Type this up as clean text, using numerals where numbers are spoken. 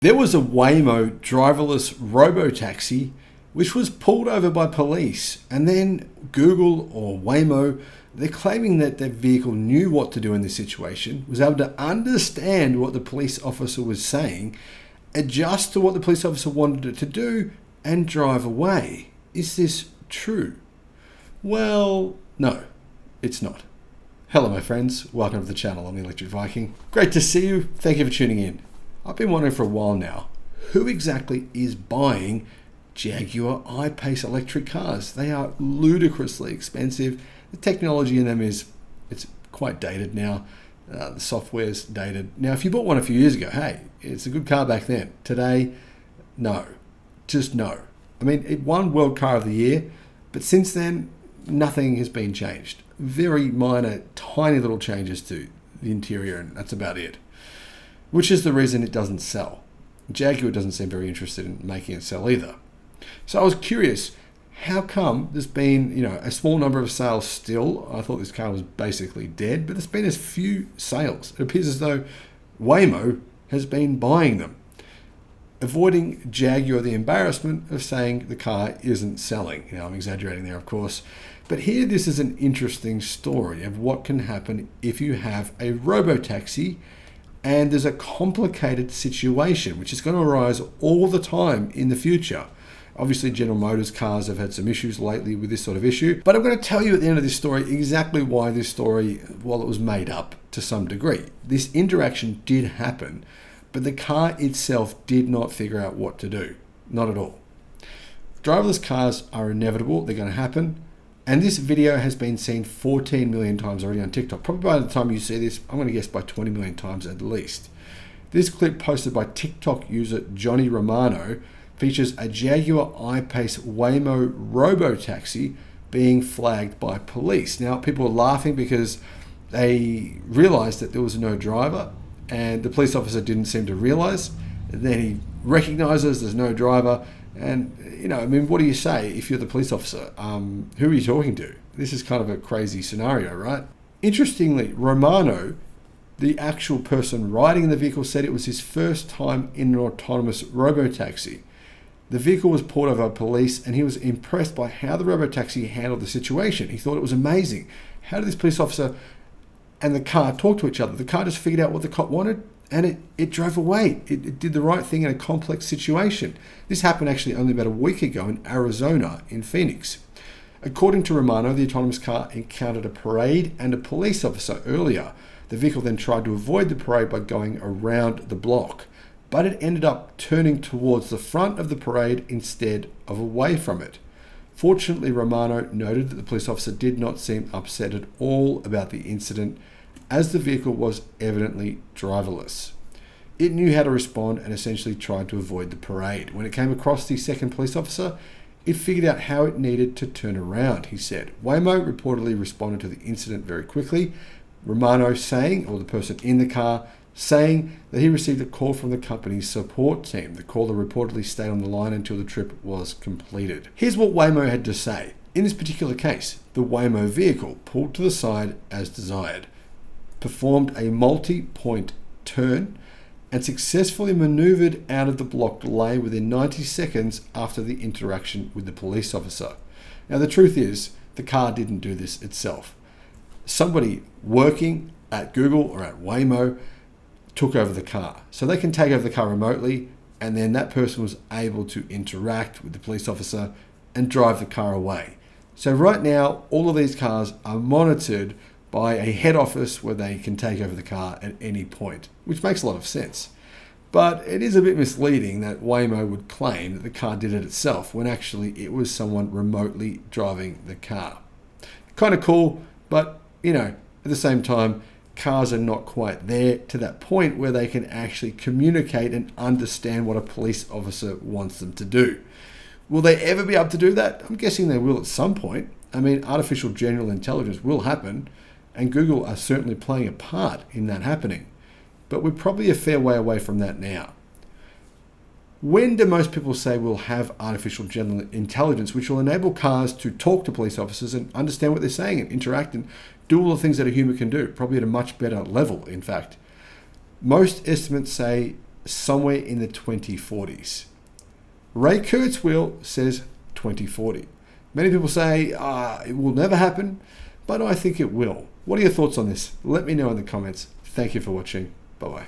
There was a Waymo driverless robotaxi which was pulled over by police, and then Google or Waymo, they're claiming that their vehicle knew what to do in this situation, was able to understand what the police officer was saying, adjust to what the police officer wanted it to do, and drive away. Is this true? Well, no, it's not. Hello my friends, welcome to the channel. I'm the Electric Viking. Great to see you, thank you for tuning in. I've been wondering for a while now, who exactly is buying Jaguar I-Pace electric cars? They are ludicrously expensive. The technology in them it's quite dated now. The software's dated. Now, if you bought one a few years ago, hey, it's a good car back then. Today, no, just no. I mean, it won World Car of the Year, but since then, nothing has been changed. Very minor, tiny little changes to the interior, and that's about it. Which is the reason it doesn't sell. Jaguar doesn't seem very interested in making it sell either. So I was curious, how come there's been, a small number of sales still? I thought this car was basically dead, but there's been as few sales. It appears as though Waymo has been buying them, avoiding Jaguar the embarrassment of saying the car isn't selling. I'm exaggerating there, of course. But here, this is an interesting story of what can happen if you have a robotaxi and there's a complicated situation which is going to arise all the time in the future. Obviously, General Motors cars have had some issues lately with this sort of issue, but I'm going to tell you at the end of this story exactly why this story, well, it was made up to some degree. This interaction did happen, but the car itself did not figure out what to do. Not at all. Driverless cars are inevitable. They're going to happen. And this video has been seen 14 million times already on TikTok. Probably by the time you see this, I'm going to guess by 20 million times at least. This clip, posted by TikTok user Johnny Romano, features a Jaguar I-Pace Waymo robotaxi being flagged by police. Now, people are laughing because they realized that there was no driver, and the police officer didn't seem to realize. And then he recognizes there's no driver. And, what do you say if you're the police officer? Who are you talking to? This is kind of a crazy scenario, right? Interestingly, Romano, the actual person riding in the vehicle, said it was his first time in an autonomous robotaxi. The vehicle was pulled over by police, and he was impressed by how the robotaxi handled the situation. He thought it was amazing. How did this police officer and the car talk to each other? The car just figured out what the cop wanted, and it drove away. It did the right thing in a complex situation. This happened actually only about a week ago in Arizona, in Phoenix. According to Romano, the autonomous car encountered a parade and a police officer earlier. The vehicle then tried to avoid the parade by going around the block, but it ended up turning towards the front of the parade instead of away from it. Fortunately, Romano noted that the police officer did not seem upset at all about the incident, as the vehicle was evidently driverless. It knew how to respond and essentially tried to avoid the parade. When it came across the second police officer, it figured out how it needed to turn around, he said. Waymo reportedly responded to the incident very quickly, Romano saying, or the person in the car, saying that he received a call from the company's support team. The caller reportedly stayed on the line until the trip was completed. Here's what Waymo had to say. In this particular case, the Waymo vehicle pulled to the side as desired, performed a multi-point turn, and successfully maneuvered out of the blocked lane within 90 seconds after the interaction with the police officer. Now, the truth is, the car didn't do this itself. Somebody working at Google or at Waymo took over the car. So they can take over the car remotely, and then that person was able to interact with the police officer and drive the car away. So right now, all of these cars are monitored by a head office where they can take over the car at any point, which makes a lot of sense. But it is a bit misleading that Waymo would claim that the car did it itself when actually it was someone remotely driving the car. Kind of cool, but at the same time, cars are not quite there to that point where they can actually communicate and understand what a police officer wants them to do. Will they ever be able to do that? I'm guessing they will at some point. Artificial general intelligence will happen, and Google are certainly playing a part in that happening. But we're probably a fair way away from that now. When do most people say we'll have artificial general intelligence, which will enable cars to talk to police officers and understand what they're saying and interact and do all the things that a human can do, probably at a much better level, in fact? Most estimates say somewhere in the 2040s. Ray Kurzweil says 2040. Many people say it will never happen, but I think it will. What are your thoughts on this? Let me know in the comments. Thank you for watching. Bye-bye.